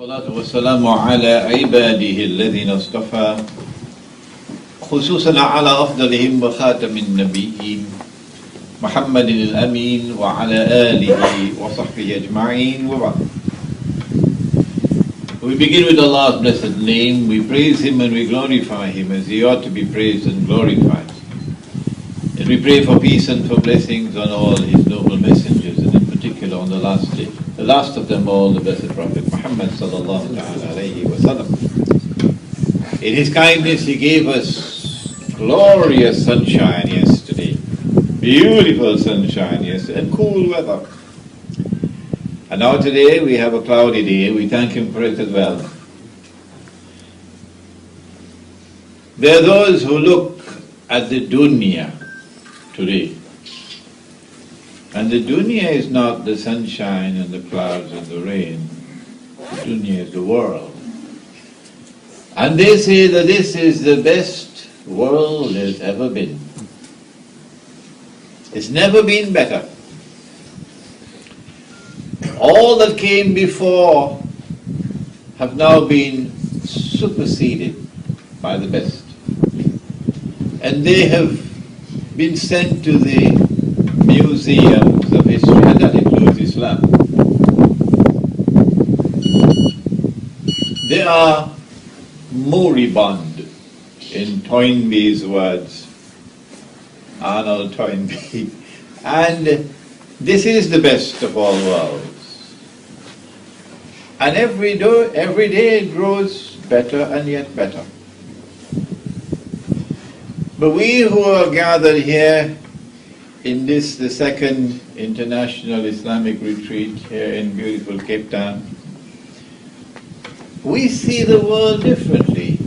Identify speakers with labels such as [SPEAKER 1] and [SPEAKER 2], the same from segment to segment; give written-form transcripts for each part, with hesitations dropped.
[SPEAKER 1] والصلاة والسلام على عباده الذين اصطفى خصوصا على أفضلهم وخاتم النبيين محمد الأمين وعلى آله وصحبه أجمعين وبعد. We begin with Allah's blessed name. We praise Him and we glorify Him as He ought to be praised and glorified. And we pray for peace and for blessings on all His noble messengers, and in particular on the last day, the last of them all, the blessed Prophet Muhammad sallallahu alayhi wa sallam. In His kindness He gave us glorious sunshine yesterday, beautiful sunshine yesterday, and cool weather. And now today we have a cloudy day. We thank Him for it as well. There are those who look at the dunya today. And the dunya is not the sunshine and the clouds and the rain. The dunya is the world. And they say that this is the best world there's ever been. It's never been better. All that came before have now been superseded by the best. And they have been sent to the museums of history, and that includes Islam. They are moribund, in Toynbee's words, Arnold Toynbee, and this is the best of all worlds. And every day it grows better and yet better. But we who are gathered here in this, the second International Islamic Retreat here in beautiful Cape Town, we see the world differently.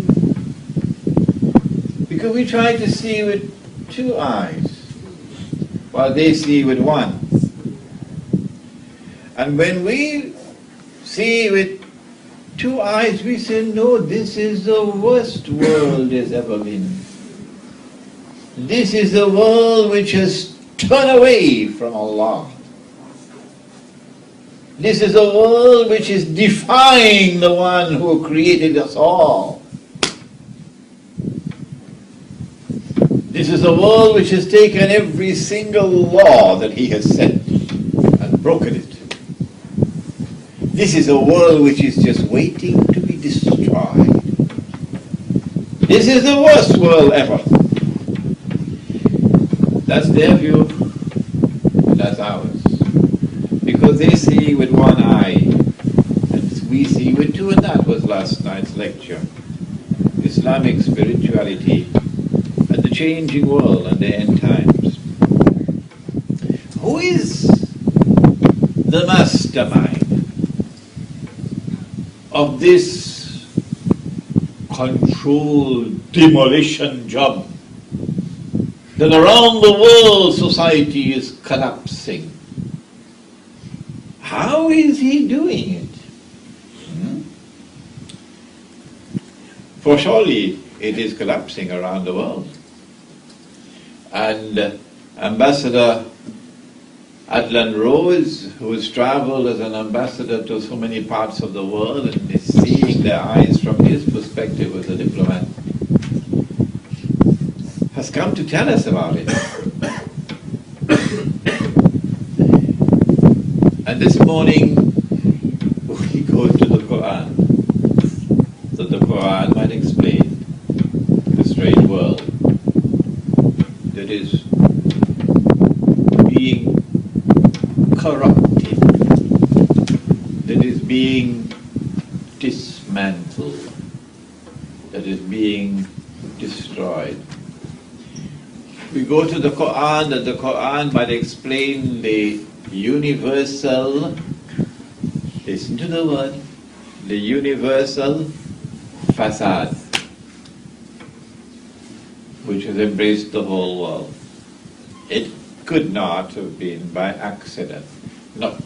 [SPEAKER 1] Because we try to see with two eyes, while they see with one. And when we see with two eyes, we say, no, this is the worst world there's ever been. This is the world which has turned away from Allah. This is a world which is defying the one who created us all. This is a world which has taken every single law that He has set and broken it. This is a world which is just waiting to be destroyed. This is the worst world ever. That's their view, that's ours. Because they see with one eye, and we see with two, and that was last night's lecture. Islamic spirituality and the changing world and the end times. Who is the mastermind of this controlled demolition job that around the world society is collapsing? How is he doing it? For surely it is collapsing around the world. And Ambassador Adlan Rose, who has traveled as an ambassador to so many parts of the world and is seeing their eyes from his perspective as a diplomat, has come to tell us about it. And this morning we go to the Quran, so the Quran might explain the strange world that is being corrupted, that is being dismantled, that is being destroyed. We go to the Quran, that the Quran might explain the universal, listen to the word, the universal facade, which has embraced the whole world. It could not have been by accident. No.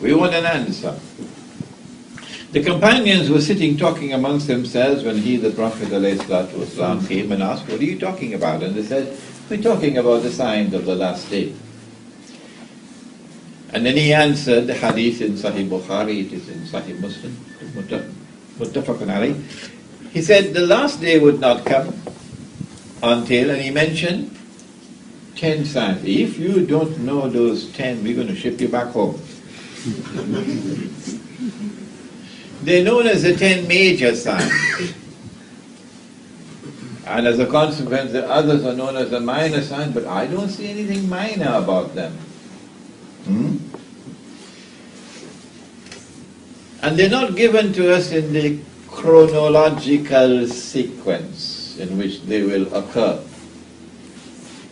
[SPEAKER 1] We want an answer. The companions were sitting talking amongst themselves when the Prophet ﷺ came and asked, what are you talking about? And they said, we're talking about the signs of the last day. And then he answered the hadith in Sahih Bukhari, it is in Sahih Muslim, muttafaqun alayh. He said the last day would not come until, and he mentioned 10 signs. If you don't know those 10, we're going to ship you back home. They're known as the 10 major signs. And as a consequence, the others are known as the minor signs, but I don't see anything minor about them. And they're not given to us in the chronological sequence in which they will occur.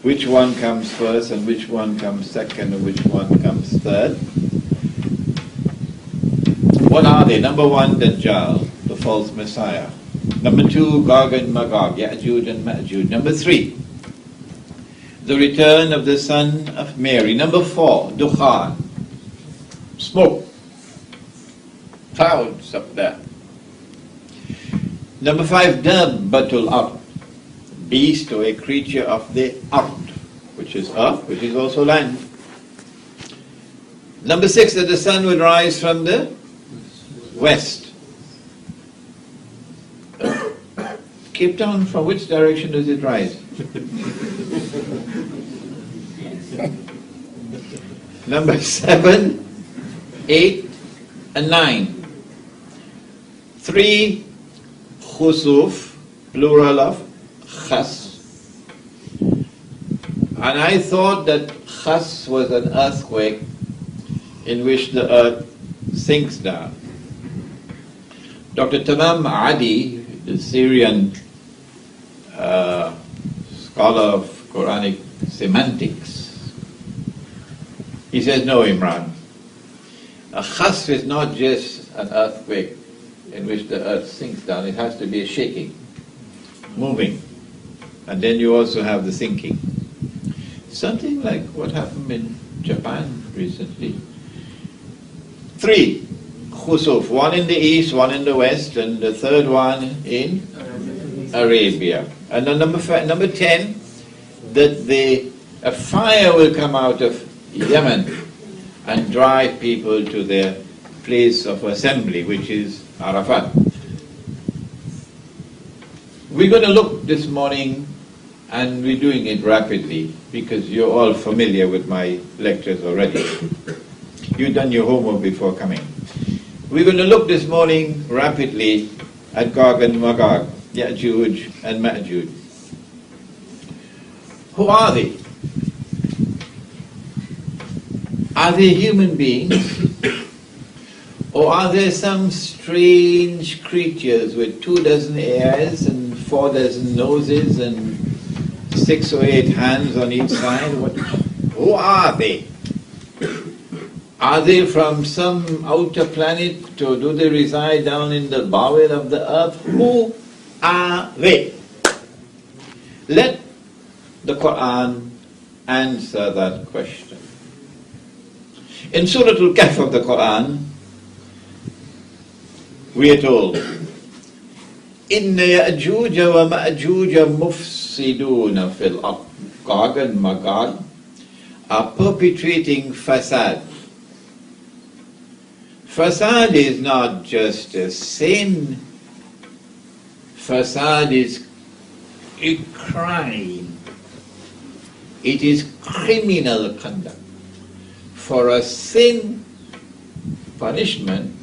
[SPEAKER 1] Which one comes first and which one comes second and which one comes third. What are they? Number 1, Dajjal, the false messiah. Number 2, Gog and Magog, Ya'juj and Ma'juj. Number 3, the return of the son of Mary. Number 4, Dukhan, smoke, clouds up there. Number 5, Dabbatul Ard, beast or a creature of the Ard, which is earth, which is also land. Number 6, that the sun would rise from the west. Cape Town, from which direction does it rise? Number 7, 8, and 9. 3, khusuf, plural of khas. And I thought that khas was an earthquake in which the earth sinks down. Dr. Tamam Adi, the Syrian scholar of Quranic semantics, he says, no, Imran. A khasf is not just an earthquake in which the earth sinks down. It has to be a shaking, moving. And then you also have the sinking. Something like what happened in Japan recently. 3, khusuf, one in the east, one in the west, and the third one in Arabia. And then number 10, that a fire will come out of Yemen and drive people to their place of assembly, which is Arafat. We're going to look this morning, and we're doing it rapidly because you're all familiar with my lectures already. You've done your homework before coming. We're going to look this morning rapidly at Gog and Magog, Ya'juj and Ma'juj. Who are they? Are they human beings? Or are there some strange creatures with 24 ears and 4 noses and 6 or 8 hands on each side? Who are they? Are they from some outer planet, or do they reside down in the bowel of the earth? Who are they? Let the Quran answer that question. In Surah Al-Kahf of the Quran, we are told, Inna Ya'juj wa Ma'juj mufsiduna fil ard. Gog and Magog are perpetrating fasad. Fasad is not just a sin. Fasad is a crime. It is criminal conduct. For a sin, punishment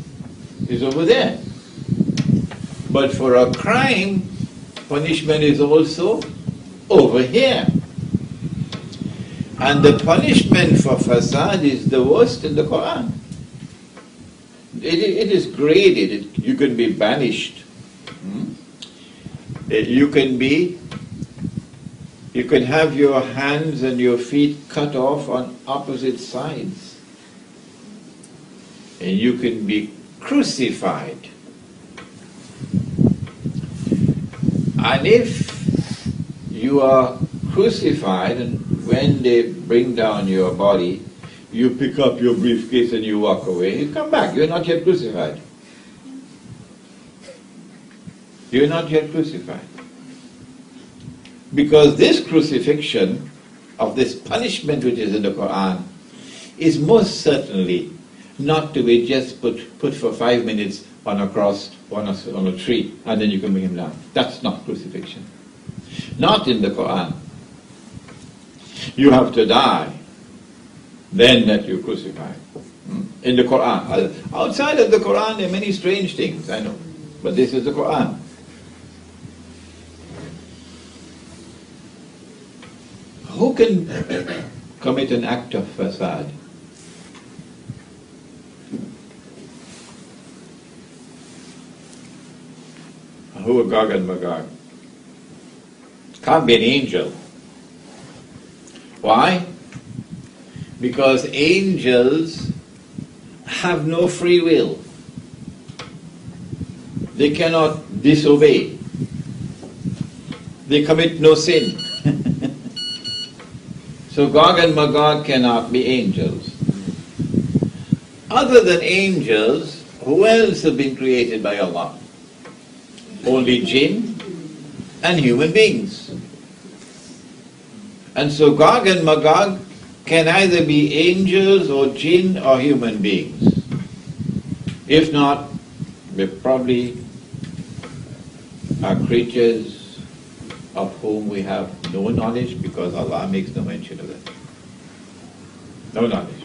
[SPEAKER 1] is over there. But for a crime, punishment is also over here. And the punishment for fasad is the worst in the Quran. It is graded. You can be banished. You can have your hands and your feet cut off on opposite sides. And you can be crucified. And if you are crucified, and when they bring down your body, you pick up your briefcase and you walk away, you come back, you're not yet crucified. You're not yet crucified. Because this crucifixion of this punishment which is in the Quran is most certainly not to be just put for 5 minutes on a cross, on a tree, and then you can bring him down. That's not crucifixion. Not in the Quran. You have to die, then that you crucify. In the Quran. Outside of the Quran there are many strange things, I know, but this is the Quran. Who can commit an act of facade? Who are Gog and Magog? Can't be an angel. Why? Because angels have no free will. They cannot disobey. They commit no sin. So Gog and Magog cannot be angels. Other than angels, who else have been created by Allah? Only jinn and human beings. And so Gog and Magog can either be angels or jinn or human beings. If not, they probably are creatures of whom we have no knowledge, because Allah makes no mention of them. No knowledge.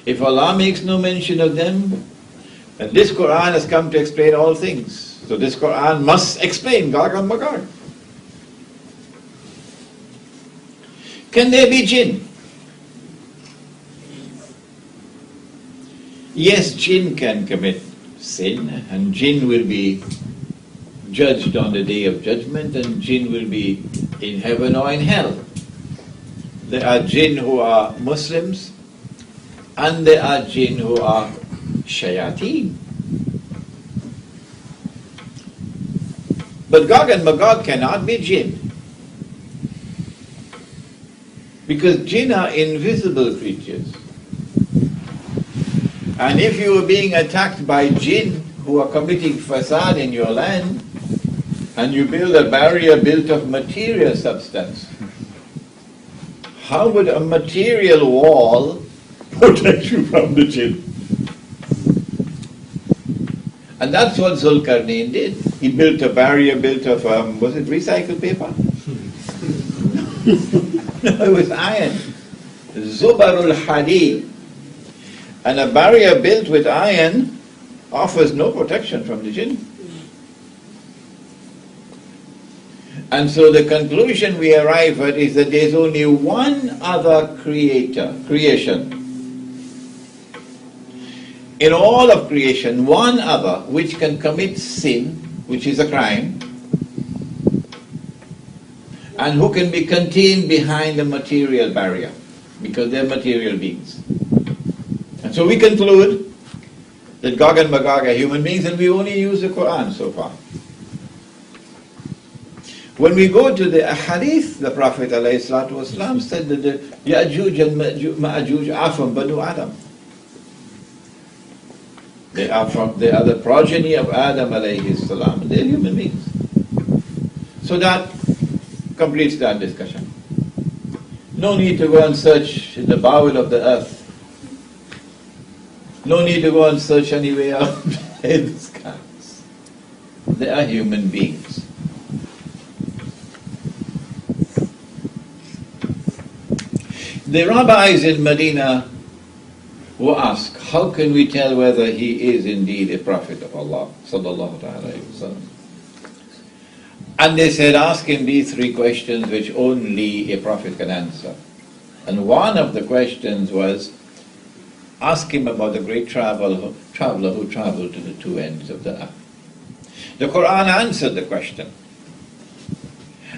[SPEAKER 1] If Allah makes no mention of them, and this Quran has come to explain all things, so this Quran must explain Gog and Magog. Can there be jinn? Yes, jinn can commit sin, and jinn will be judged on the day of judgment, and jinn will be in heaven or in hell. There are jinn who are Muslims, and there are jinn who are shayateen. But Gog and Magog cannot be jinn, because jinn are invisible creatures. And if you are being attacked by jinn who are committing fasad in your land, and you build a barrier built of material substance, how would a material wall protect you from the jinn? And that's what Zulkarnain did. He built a barrier built of, was it recycled paper? No, it was iron. Zubarul Hadid. And a barrier built with iron offers no protection from the jinn. And so the conclusion we arrive at is that there's only one other creation. In all of creation, one other which can commit sin, which is a crime, and who can be contained behind a material barrier, because they're material beings. And so we conclude that Gog and Magog are human beings, and we only use the Quran so far. When we go to the hadith, the Prophet ﷺ said that the Ya'juj and Ma'ajuj are from Banu Adam. They are the progeny of Adam alayhi salam. They're human beings. So that completes that discussion. No need to go and search in the bowel of the earth. No need to go and search anywhere in the skies. They are human beings. The rabbis in Medina were asked, how can we tell whether he is indeed a prophet of Allah? Sallallahu alayhi wasallam. And they said, ask him these three questions which only a prophet can answer. And one of the questions was, ask him about the great traveler who traveled to the two ends of the earth. The Quran answered the question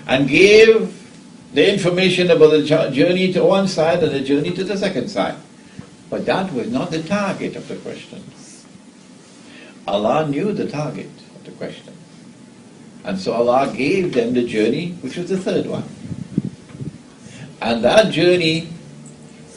[SPEAKER 1] and gave the information about the journey to one side and the journey to the second side. But that was not the target of the question. Allah knew the target of the question. And so Allah gave them the journey, which was the third one. And that journey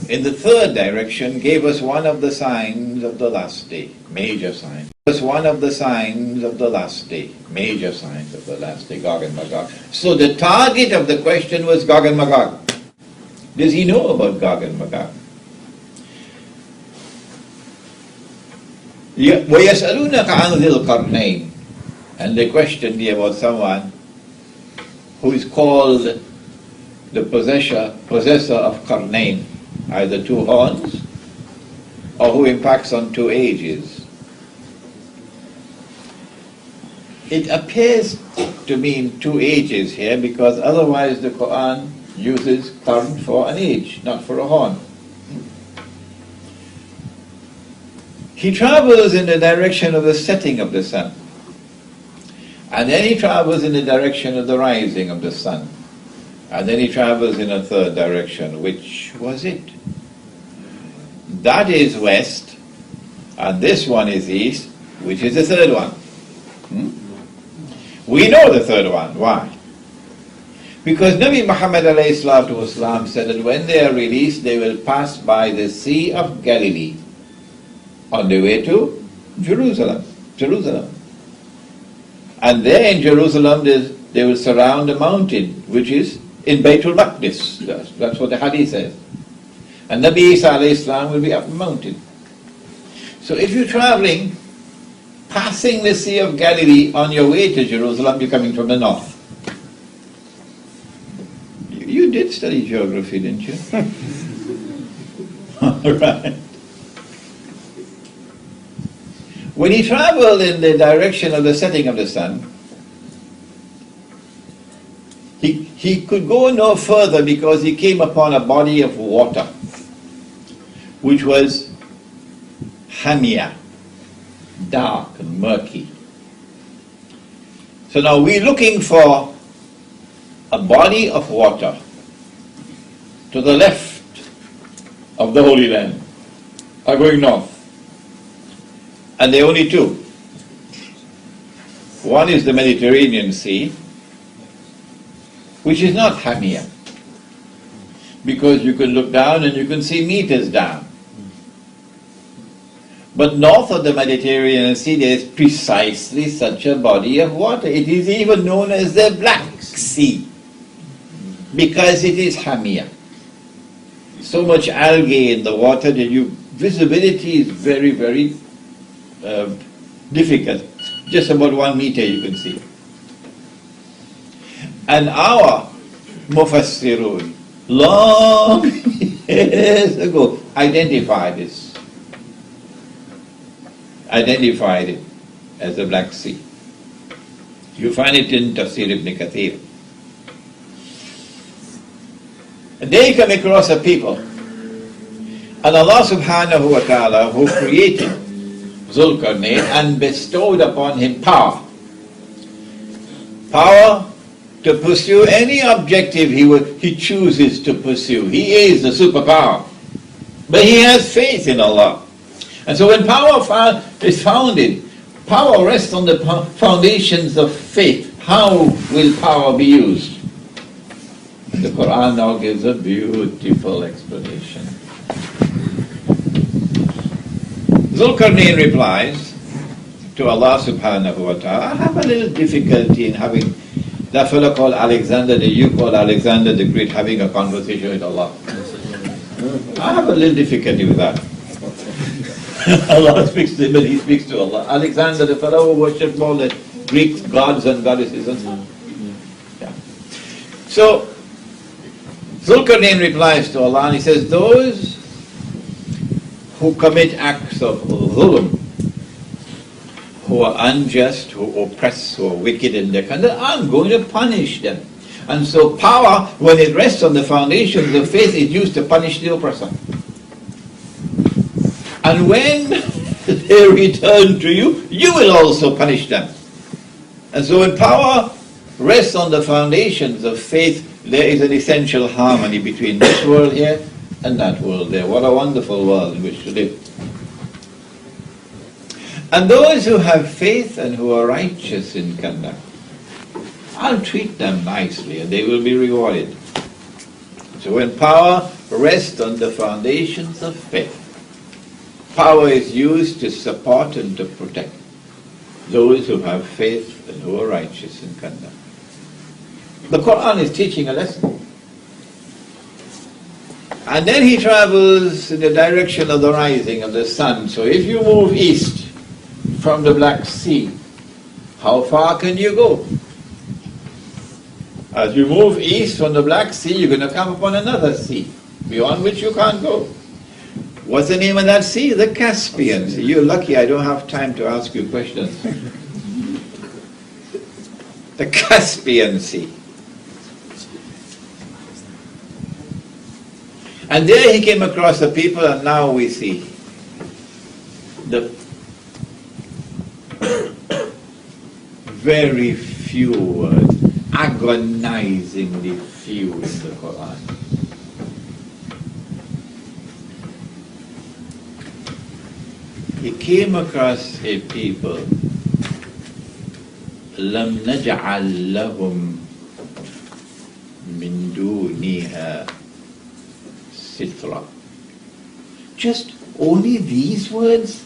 [SPEAKER 1] in the third direction gave us one of the signs of the last day, major signs. It was one of the signs of the last day, major signs of the last day, Gog and Magog. So the target of the question was Gog and Magog. Does he know about Gog and Magog? وَيَسْأَلُونَكَ عَنْ ذِي الْقَرْنَيْنِ. And they questioned me about someone who is called the possessor of Qarnayn, either two horns, or who impacts on two ages. It appears to mean two ages here, because otherwise the Quran uses qarn for an age, not for a horn. He travels in the direction of the setting of the sun, and then he travels in the direction of the rising of the sun, and then he travels in a third direction. Which was it? That is west, and this one is east. Which is the third one? We know the third one. Why? Because Nabi Muhammad ﷺ said that when they are released, they will pass by the Sea of Galilee on the way to Jerusalem. And there in Jerusalem, they will surround a mountain, which is in Baytul Maqdis. That's what the hadith says. And Nabi Isa ﷺ will be up the mountain. So if you're traveling, passing the Sea of Galilee on your way to Jerusalem, you're coming from the north. You did study geography, didn't you? All right. When he traveled in the direction of the setting of the sun, he could go no further because he came upon a body of water, which was hamia, dark and murky. So now we're looking for a body of water to the left of the Holy Land, are going north. And there are only two. One is the Mediterranean Sea, which is not hamia, because you can look down and you can see meters down. But north of the Mediterranean Sea, there is precisely such a body of water. It is even known as the Black Sea, because it is hamia. So much algae in the water that visibility is very, very difficult. Just about 1 meter you can see. And our Mufassirun, long years ago, identified it as the Black Sea. You find it in Tafsir ibn Kathir. And they come across a people, and Allah subhanahu wa ta'ala, who created Zulkarnain and bestowed upon him power to pursue any objective he chooses to pursue. He is the superpower, but he has faith in Allah. And so when power is founded, power rests on the foundations of faith. How will power be used? The Quran now gives a beautiful explanation. Zulkarnain replies to Allah subhanahu wa ta'ala, I have a little difficulty in having that fellow called Alexander, that you call Alexander the Great, having a conversation with Allah. I have a little difficulty with that. Allah speaks to him and he speaks to Allah. Alexander, the fellow who worshipped all the Greek gods and goddesses and so on. Yeah. So, Zulkarnain replies to Allah and he says, those who commit acts of dhulm, who are unjust, who oppress, who are wicked in their conduct, I'm going to punish them. And so power, when it rests on the foundations of faith, is used to punish the oppressor. And when they return to you, you will also punish them. And so when power rests on the foundations of faith, there is an essential harmony between this world here and that world there. What a wonderful world in which to live. And those who have faith and who are righteous in conduct, I'll treat them nicely and they will be rewarded. So when power rests on the foundations of faith, power is used to support and to protect those who have faith and who are righteous in conduct. The Quran is teaching a lesson. And then he travels in the direction of the rising of the sun. So if you move east, from the Black Sea, how far can you go? As you move east from the Black Sea, you're going to come upon another sea, beyond which you can't go. What's the name of that sea? The Caspian Sea. You're lucky I don't have time to ask you questions. The Caspian Sea. And there he came across the people, and now we see the very few words, agonizingly few in the Quran. He came across a people, لم نجعل لهم من دونها سترا. Just only these words?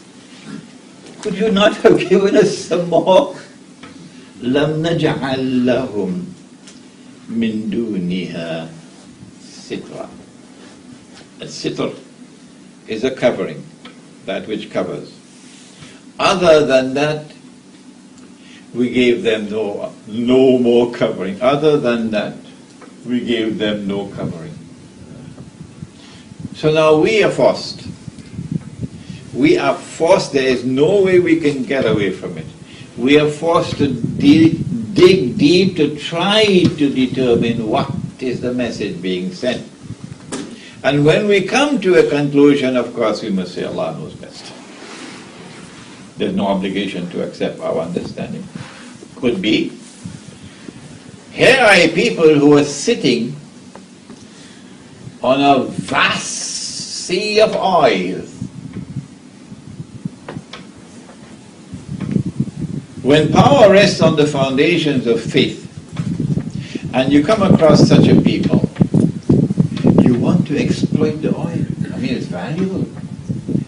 [SPEAKER 1] Could you not have given us some more? لم نجعل لهم من دونها سترا. A sitr is a covering, that which covers. Other than that, we gave them no more covering. Other than that, we gave them no covering. So now we are forced. We are forced. There is no way we can get away from it. We are forced to dig deep to try to determine what is the message being sent. And when we come to a conclusion, of course, we must say Allah knows best. There's no obligation to accept our understanding. Could be. Here are people who are sitting on a vast sea of oil. When power rests on the foundations of faith, and you come across such a people, you want to exploit the oil. I mean, it's valuable.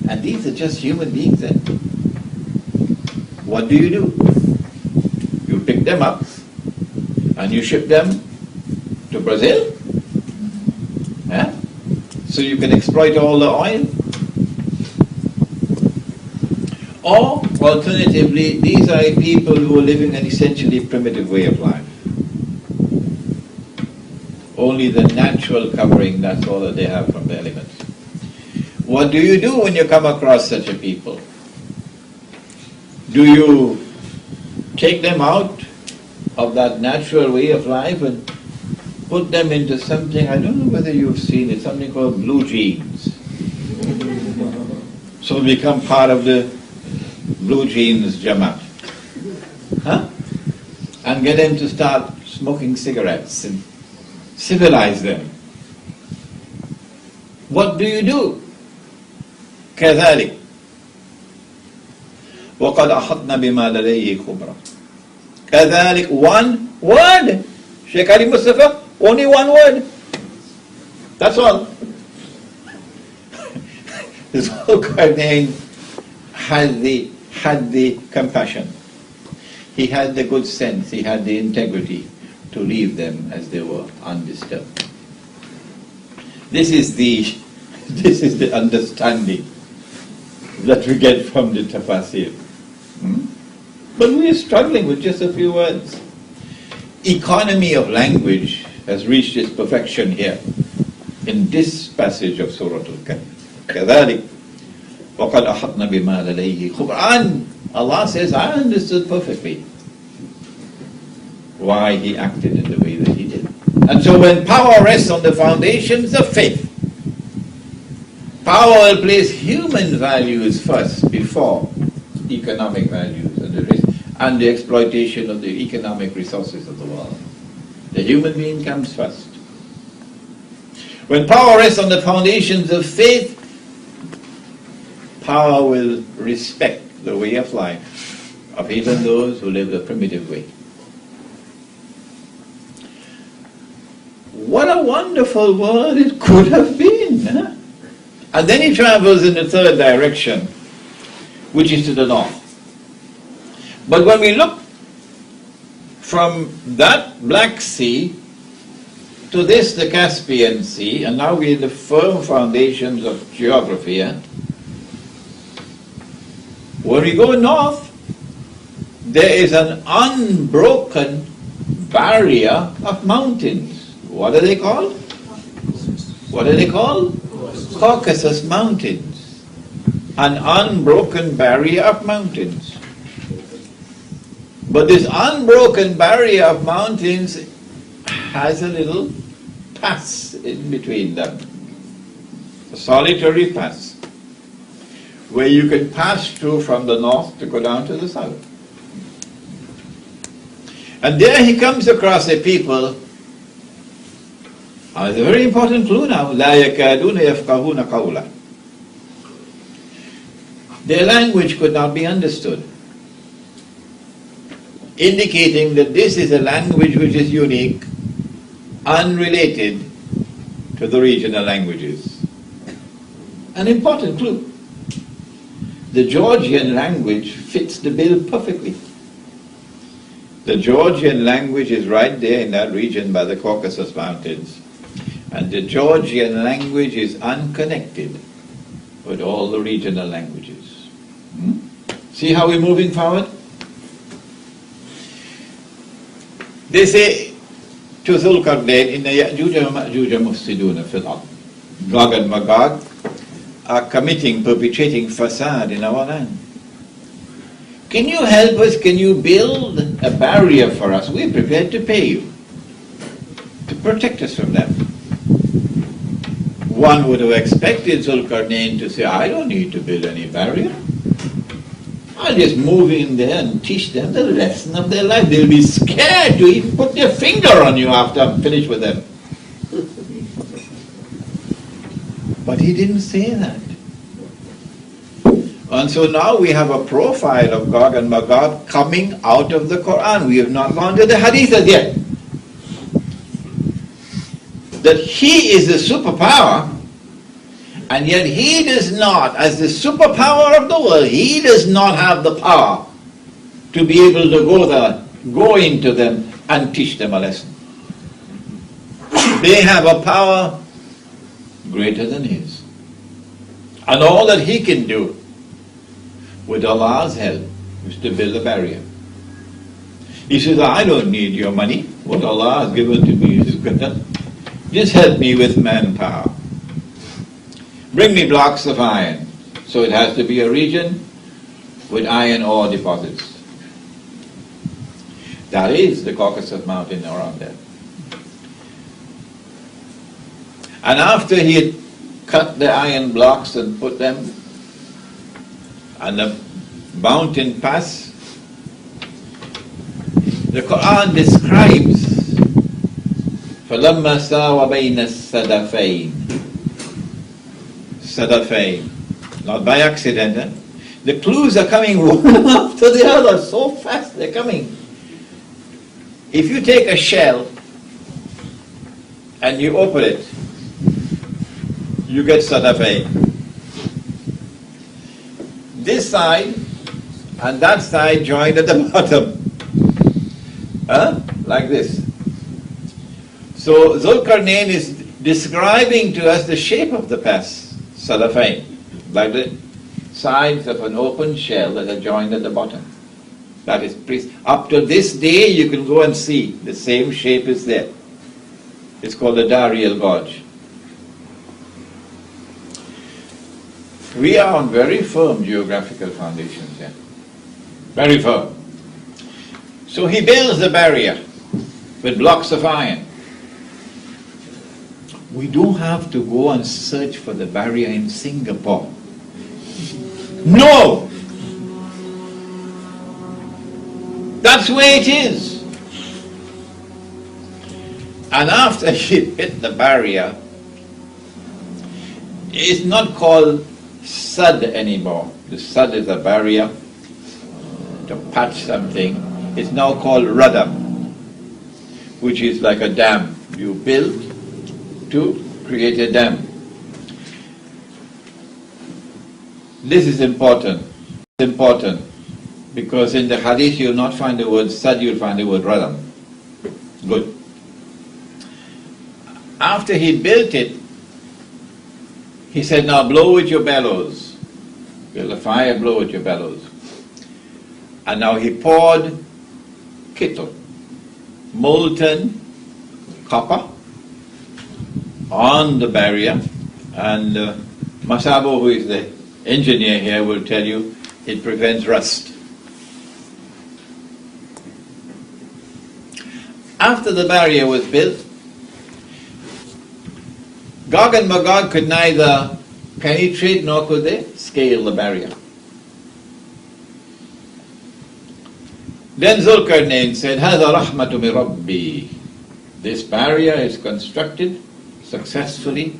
[SPEAKER 1] And these are just human beings then. What do? You pick them up and you ship them to Brazil? Yeah? So you can exploit all the oil? Or, alternatively, these are people who are living an essentially primitive way of life. Only the natural covering, that's all that they have from the elements. What do you do when you come across such a people? Do you take them out of that natural way of life and put them into something, I don't know whether you've seen it, something called blue jeans? So become part of the blue jeans Jamaat. Huh? And get them to start smoking cigarettes and civilize them. What do? كذلك وقد أحطنا بما لديه خبرا. كذلك, one word. Sheikh Ali Mustafa, only one word. That's all. This whole Quran had the compassion. He had the good sense, he had the integrity to leave them as they were, undisturbed. This is the understanding that we get from the tafsir. But we are struggling with just a few words. Economy of language has reached its perfection here in this passage of Surah Al-Kahf. كذلك وقد أحطنا بما لديه خبرا. Allah says, I understood perfectly why he acted in the way that he did. And so when power rests on the foundations of faith, power will place human values first before economic values and the exploitation of the economic resources of the world. The human being comes first. When power rests on the foundations of faith, power will respect the way of life of even those who live the primitive way. What a wonderful world it could have been. Huh? And then he travels in the third direction, which is to the north. But when we look from that Black Sea to this, the Caspian Sea, and now we're in the firm foundations of geography. When we go north, there is an unbroken barrier of mountains. What are they called? What are they called? Caucasus Mountains. An unbroken barrier of mountains. But this unbroken barrier of mountains has a little pass in between them. A solitary pass, where you can pass through from the north to go down to the south. And there he comes across a people. It's a very important clue now. لا يكادون يفقهون قولا. Their language could not be understood, indicating that this is a language which is unique, unrelated to the regional languages. An important clue. The Georgian language fits the bill perfectly. The Georgian language is right there in that region by the Caucasus Mountains. And the Georgian language is unconnected with all the regional languages. See how we're moving forward? They say to Zulkarnain, Inna Ya'juj wa Ma'juj mufsiduna fil ard. Gog and Magog are perpetrating facade in our land. Can you help us? Can you build a barrier for us? We're prepared to pay you to protect us from them. One would have expected Zulkarnain to say, I don't need to build any barrier. I'll just move in there and teach them the lesson of their life. They'll be scared to even put their finger on you after I'm finished with them. But he didn't say that. And so now we have a profile of Gog and Magog coming out of the Quran. We have not gone to the Hadith as yet. That he is the superpower, and yet he does not, as the superpower of the world, he does not have the power to be able to go there, go into them and teach them a lesson. They have a power greater than his. And all that he can do with Allah's help is to build a barrier. He says, I don't need your money. What Allah has given to me is good. Just help me with manpower. Bring me blocks of iron. So it has to be a region with iron ore deposits. That is the Caucasus Mountain around there. And after he had cut the iron blocks and put them on the mountain pass, the Quran describes فَلَمَّا سَاوَ بَيْنَ السَّدَفَيْنِ. Sadafain. Not by accident. Eh? The clues are coming one after the other, so fast they're coming. If you take a shell and you open it, you get Sadafain. This side and that side joined at the bottom. Like this. So Zulkarnain is describing to us the shape of the pass, Sadafain, like the sides of an open shell that are joined at the bottom. That is, up to this day you can go and see the same shape is there. It's called the Dariel Gorge. We are on very firm geographical foundations here. Very firm. So he builds the barrier with blocks of iron. We don't have to go and search for the barrier in Singapore. No! That's where it is. And after he hit the barrier, it's not called Sad anymore. The Sad is a barrier to patch something. It's now called ردم, which is like a dam. You build to create a dam. This is important. It's important because in the hadith you'll not find the word sad, you'll find the word radam. Good. After he built it, he said, now blow with your bellows. Build a fire, blow with your bellows. And now he poured kittle, molten copper, on the barrier, and Masabo, who is the engineer here, will tell you it prevents rust. After the barrier was built, Gog and Magog could neither penetrate nor could they scale the barrier. Then Zulkarnain said, هَذَا رَحْمَةُ مِنْ رَبِّي. This barrier is constructed successfully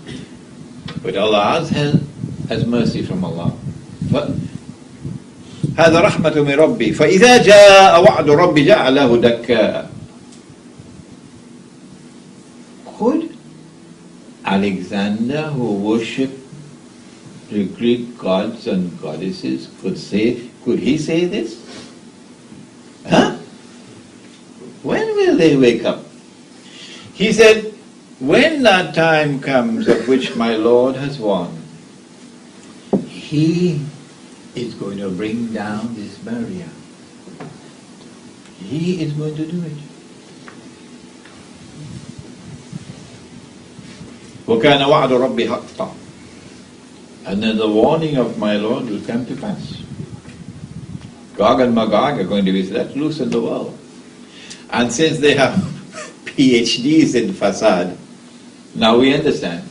[SPEAKER 1] with Allah's help as mercy from Allah. هَذَا رَحْمَةُ مِنْ رَبِّي فَإِذَا جَاءَ وَعْدُ رَبِّ جَعَلَهُ دَكَّاءَ. Could Alexander, who worshipped the Greek gods and goddesses, could he say this? Huh? When will they wake up? He said, when that time comes of which my Lord has won, He is going to bring down this barrier. He is going to do it. وَكَانَ وَعْدُ رَبِّ حَقًّا. And then the warning of my Lord will come to pass. Gog and Magog are going to be let loose in the world. And since they have PhDs in facade, now we understand.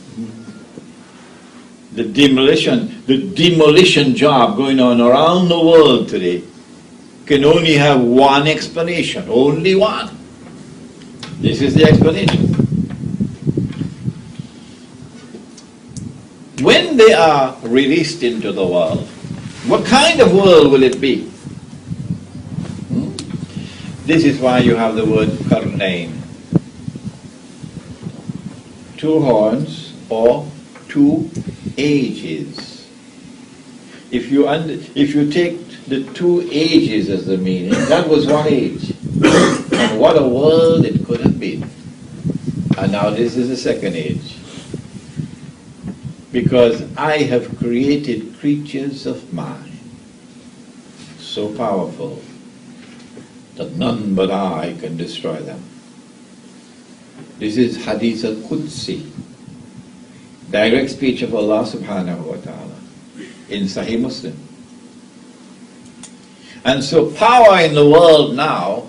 [SPEAKER 1] The demolition job going on around the world today can only have one explanation, only one. This is the explanation. When they are released into the world, what kind of world will it be? This is why you have the word qarnayn. Two horns or two ages. If you take the two ages as the meaning, that was one age. And what a world it could have been. And now this is the second age. Because I have created creatures of mine, so powerful that none but I can destroy them. This is Hadith al-Qudsi, direct speech of Allah subhanahu wa ta'ala in Sahih Muslim. And so power in the world now,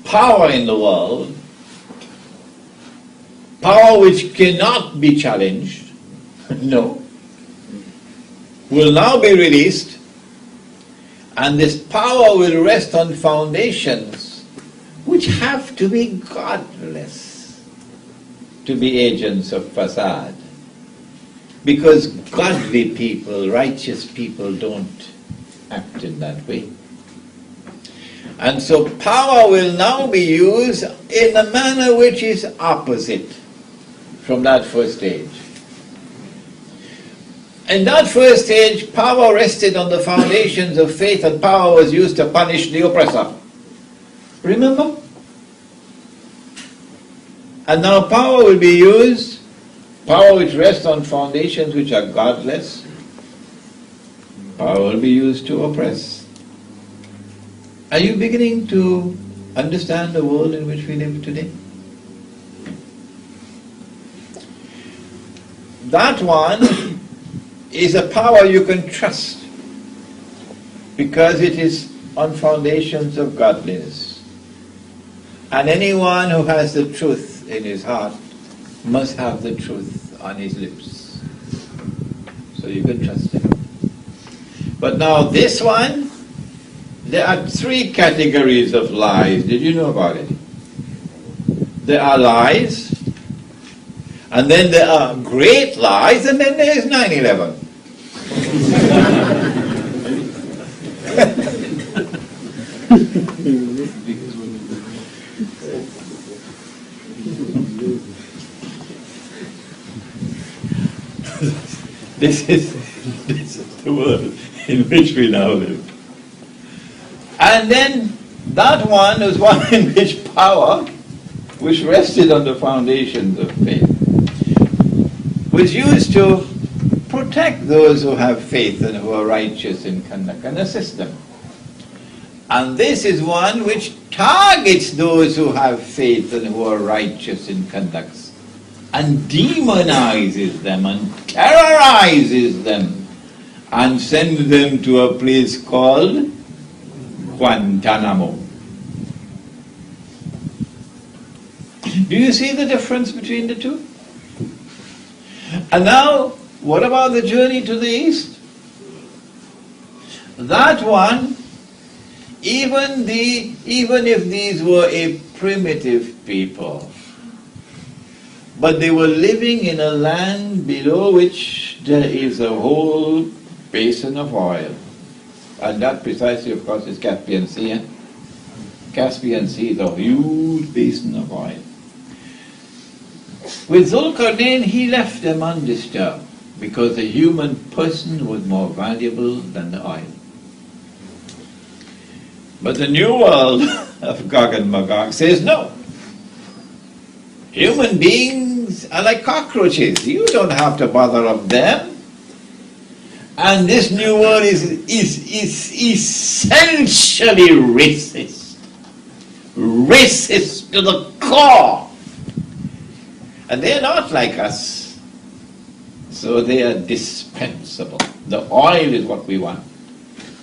[SPEAKER 1] power which cannot be challenged, no, will now be released, and this power will rest on foundations which have to be godless to be agents of facade. Because godly people, righteous people don't act in that way. And so power will now be used in a manner which is opposite from that first stage. In that first stage, power rested on the foundations of faith, and power was used to punish the oppressor. Remember? And now power will be used, power which rests on foundations which are godless, power will be used to oppress. Are you beginning to understand the world in which we live today? That one is a power you can trust because it is on foundations of godliness. And anyone who has the truth in his heart must have the truth on his lips. So you can trust him. But now this one, there are three categories of lies. Did you know about it? There are lies, and then there are great lies, and then there is 9/11. This is the world in which we now live. And then that one is one in which power, which rested on the foundations of faith, was used to protect those who have faith and who are righteous in conduct and assist them. And this is one which targets those who have faith and who are righteous in conduct, and demonizes them and terrorizes them and sends them to a place called Guantanamo. Do you see the difference between the two? And now, what about the journey to the east? That one, even if these were a primitive people, but they were living in a land below which there is a whole basin of oil. And that precisely, of course, is Caspian Sea. Eh? Caspian Sea is a huge basin of oil. With Zulkarnain, he left them undisturbed because the human person was more valuable than the oil. But the new world of Gog and Magog says no. Human beings are like cockroaches. You don't have to bother of them. And this new world is essentially racist. Racist to the core. And they're not like us. So they are dispensable. The oil is what we want.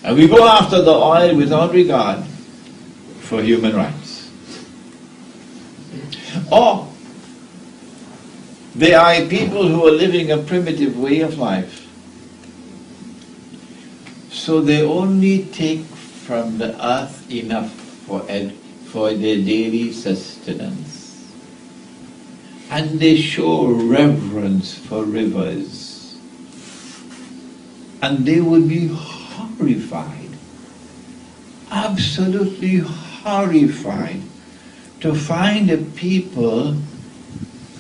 [SPEAKER 1] And we go after the oil without regard for human rights. Or they are people who are living a primitive way of life. So they only take from the earth enough for their daily sustenance. And they show reverence for rivers. And they would be horrified, absolutely horrified, to find a people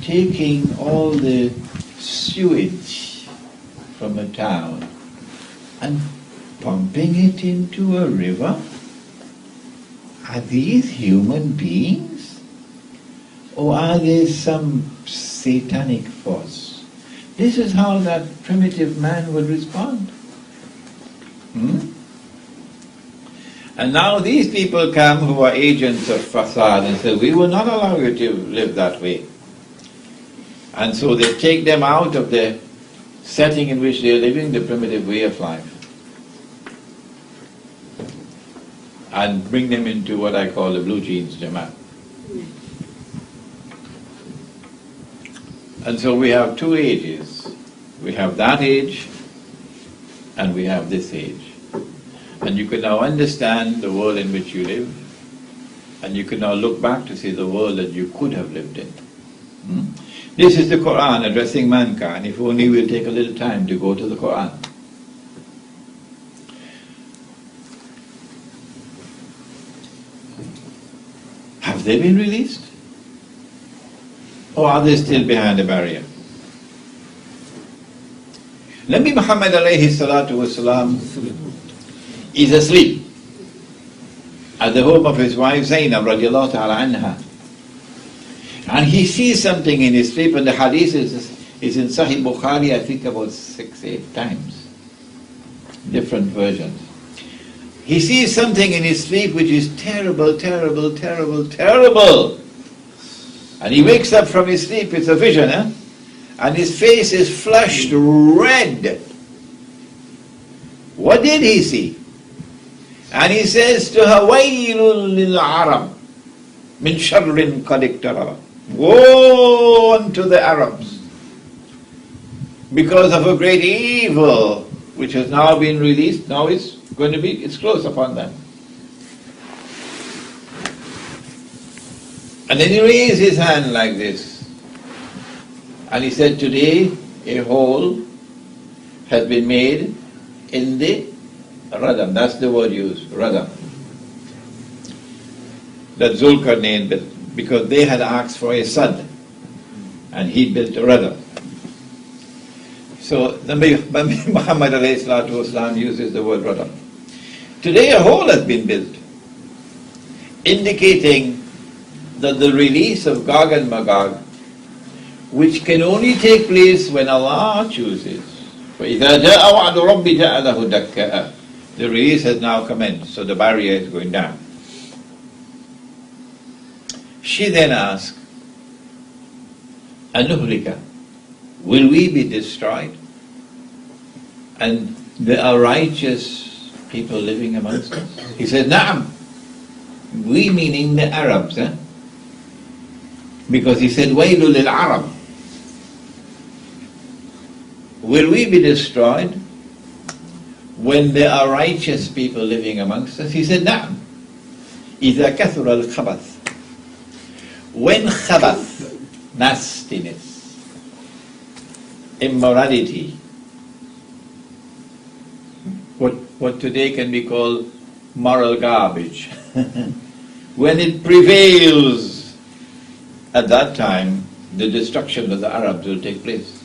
[SPEAKER 1] taking all the sewage from a town and pumping it into a river. Are these human beings? Or are they some satanic force? This is how that primitive man would respond. And now these people come who are agents of facade and say, we will not allow you to live that way. And so they take them out of the setting in which they are living, the primitive way of life, and bring them into what I call the blue jeans Jamaat. And so we have two ages. We have that age and we have this age. And you can now understand the world in which you live, and you can now look back to see the world that you could have lived in. This is the Quran addressing mankind. If only we'll take a little time to go to the Quran. Have they been released? Or are they still behind a barrier? Nabi Muhammad alayhi salatu wasalam is asleep at the home of his wife Zainab radiallahu ta'ala anha. And he sees something in his sleep, and the hadith is in Sahih Bukhari, I think about 6-8 times. Different versions. He sees something in his sleep which is terrible, terrible, terrible, terrible. And he wakes up from his sleep, it's a vision, and his face is flushed red. What did he see? And he says to her, وَيْلٌ لِلْعَرَبِ مِنْ شَرٍ قَدْ اقْتَرَبَ. Woe unto the Arabs because of a great evil which has now been released. Now it's close upon them. And then he raised his hand like this, and he said, today a hole has been made in the Radam. That's the word used, Radam, that Zulkarnain built, because they had asked for a son, and he built a Radam. So Nabi Muhammad alayhi salatu wasalam uses the word Radam. Today a hole has been built, indicating that the release of Gog and Magog, which can only take place when Allah chooses. فَإِذَا جَاءَ وَعْدُ رَبِّ جَعَلَهُ دَكَّاءَ. The race has now commenced, so the barrier is going down. She then asked, Anuhlika, will we be destroyed? And there are righteous people living amongst us? He said, Na'am. We meaning the Arabs, because he said, Wailul lil Arab. Will we be destroyed when there are righteous people living amongst us? He said, Na'am. إِذَا كَثُرَ الْخَبَثِ. When khabath, nastiness, immorality, what today can be called moral garbage, when it prevails, at that time, the destruction of the Arabs will take place.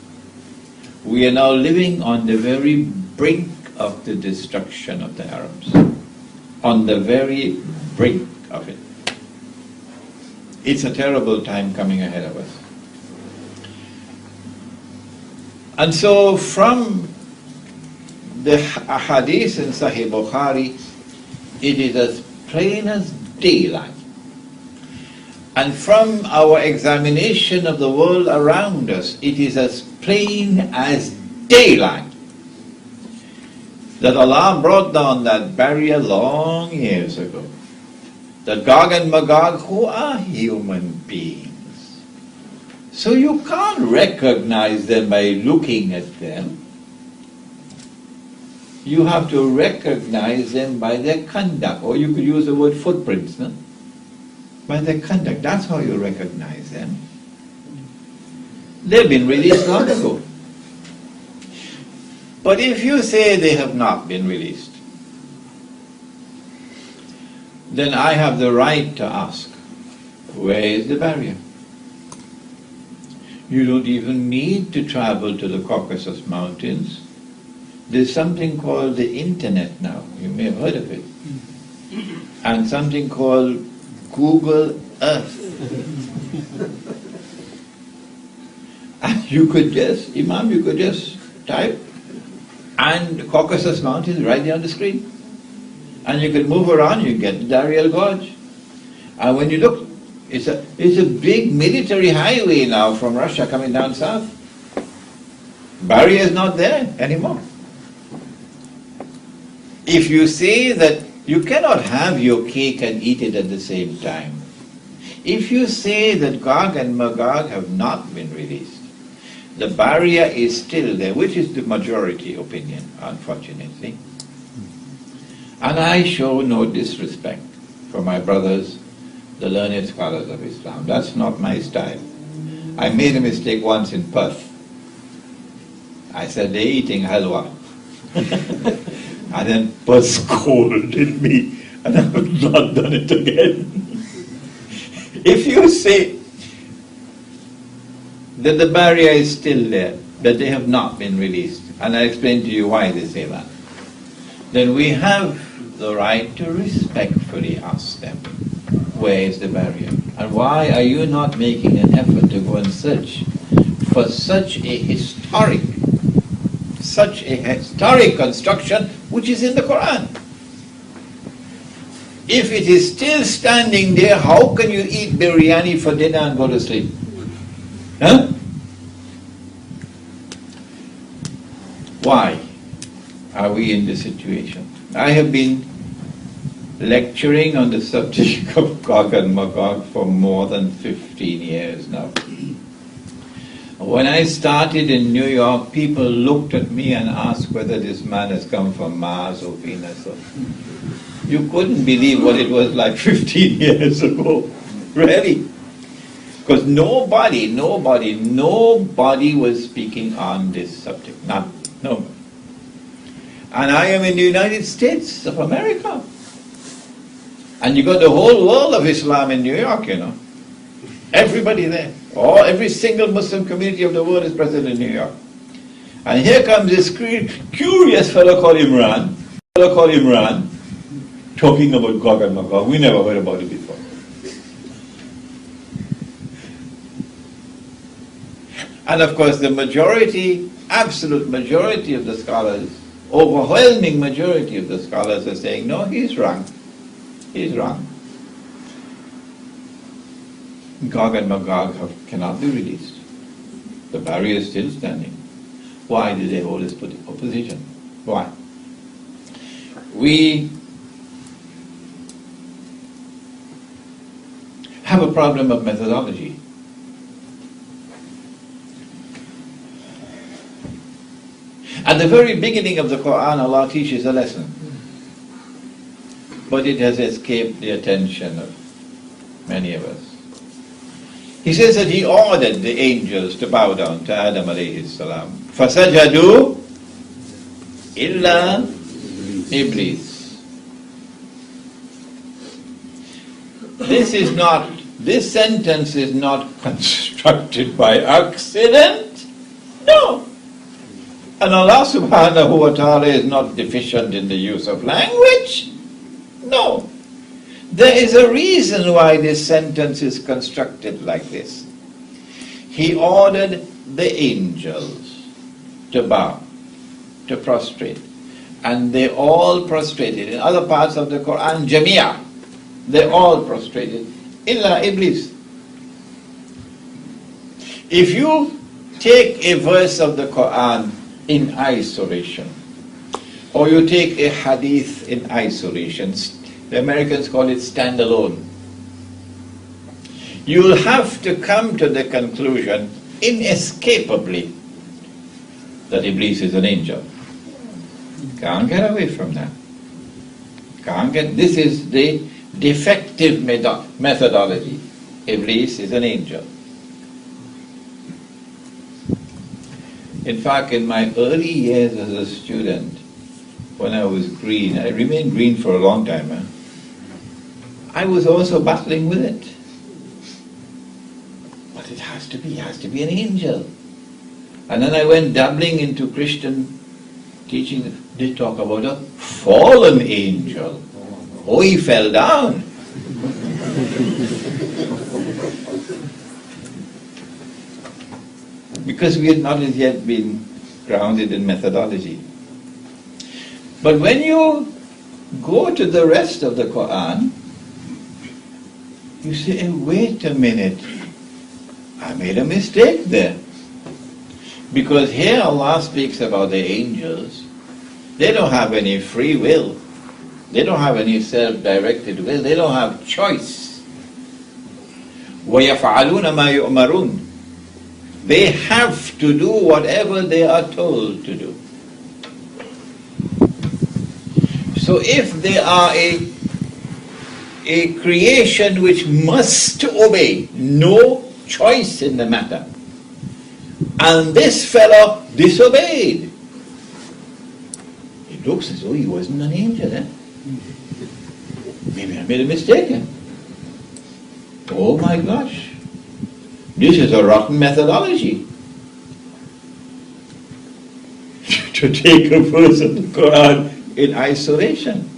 [SPEAKER 1] We are now living on the very brink of the destruction of the Arabs. On the very brink of it. It's a terrible time coming ahead of us. And so from the hadith in Sahih Bukhari, it is as plain as daylight. And from our examination of the world around us, it is as plain as daylight that Allah brought down that barrier long years ago. That Gog and Magog, who are human beings. So you can't recognize them by looking at them. You have to recognize them by their conduct, or you could use the word footprints, no? By their conduct. That's how you recognize them. They've been released long ago. But if you say they have not been released, then I have the right to ask, where is the barrier? You don't even need to travel to the Caucasus Mountains. There's something called the internet now. You may have heard of it. And something called Google Earth. And you could just, Imam, you could just type, and the Caucasus Mountains right there on the screen. And you can move around, you get the Dariel Gorge. And when you look, it's a big military highway now from Russia coming down south. Barrier is not there anymore. If you say that you cannot have your cake and eat it at the same time, if you say that Gog and Magog have not been released, the barrier is still there, which is the majority opinion, unfortunately. And I show no disrespect for my brothers, the learned scholars of Islam. That's not my style. I made a mistake once in Perth. I said, they're eating halwa. And then Perth scolded me, and I have not done it again. If you say that the barrier is still there, that they have not been released, and I explain to you why they say that, then we have the right to respectfully ask them, where is the barrier? And why are you not making an effort to go and search for such a historic construction which is in the Quran? If it is still standing there, how can you eat biryani for dinner and go to sleep? Huh? Why are we in this situation? I have been lecturing on the subject of Gog and Magog for more than 15 years now. When I started in New York, people looked at me and asked whether this man has come from Mars or Venus. You couldn't believe what it was like 15 years ago, really. Because nobody was speaking on this subject, nobody. And I am in the United States of America. And you got the whole world of Islam in New York, you know. Everybody there. Every single Muslim community of the world is present in New York. And here comes this curious fellow called Imran, talking about Gog and Magog. We never heard about it before. And of course the majority, absolute majority of the scholars overwhelming majority of the scholars are saying, no, he's wrong. He's wrong. Gog and Magog cannot be released. The barrier is still standing. Why do they hold this opposition? Why? We have a problem of methodology. At the very beginning of the Quran, Allah teaches a lesson, but it has escaped the attention of many of us. He says that He ordered the angels to bow down to Adam alayhi salam. فَسَجَدُوا إِلَّا Iblis. This sentence is not constructed by accident. No. And Allah subhanahu wa ta'ala is not deficient in the use of language. No. There is a reason why this sentence is constructed like this. He ordered the angels to bow, to prostrate. And they all prostrated. In other parts of the Quran, Jamia, they all prostrated. Illa Iblis. If you take a verse of the Quran in isolation, or you take a hadith in isolation, the Americans call it standalone, you'll have to come to the conclusion, inescapably, that Iblis is an angel. Can't get away from that. This is the defective methodology. Iblis is an angel. In fact, in my early years as a student, when I was green, I remained green for a long time, I was also battling with it. But it has to be an angel. And then I went dabbling into Christian teaching. They talk about a fallen angel. Oh, he fell down. Because we had not as yet been grounded in methodology. But when you go to the rest of the Quran, you say, hey, wait a minute, I made a mistake there. Because here Allah speaks about the angels. They don't have any free will. They don't have any self-directed will. They don't have choice. وَيَفْعَلُونَ مَا يُؤْمَرُونَ. They have to do whatever they are told to do. So if they are a creation which must obey, no choice in the matter, and this fellow disobeyed, it looks as though he wasn't an angel, Maybe I made a mistake, Oh my gosh, this is a rotten methodology. To take a verse of the Quran in isolation.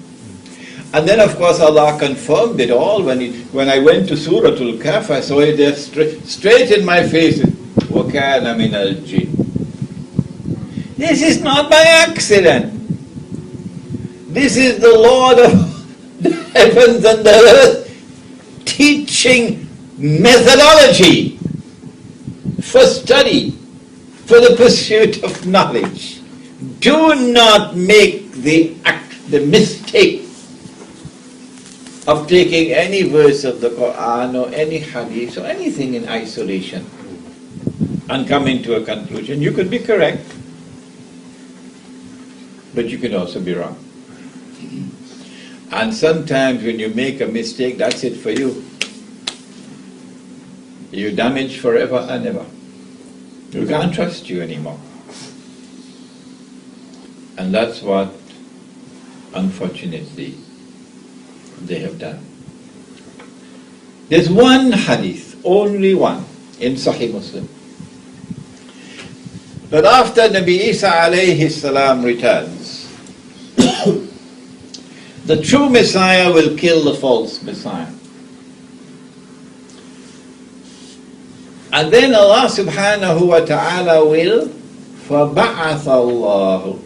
[SPEAKER 1] And then of course Allah confirmed it all when I went to Surah Al-Kahf. I saw it there straight in my face. وَكَانَ مِنَ الْجِنِّ. This is not by accident. This is the Lord of the heavens and the earth teaching methodology for study, for the pursuit of knowledge. Do not make the mistake of taking any verse of the Quran or any hadith or anything in isolation and coming to a conclusion. You could be correct, but you can also be wrong. And sometimes when you make a mistake, that's it for you. You're damaged forever and ever. You can't trust you anymore. And that's what, unfortunately, they have done. There's one hadith, only one, in Sahih Muslim, that after Nabi Isa alayhi salam returns, the true Messiah will kill the false Messiah. And then Allah subhanahu wa ta'ala will فَبَعَثَ اللَّهُ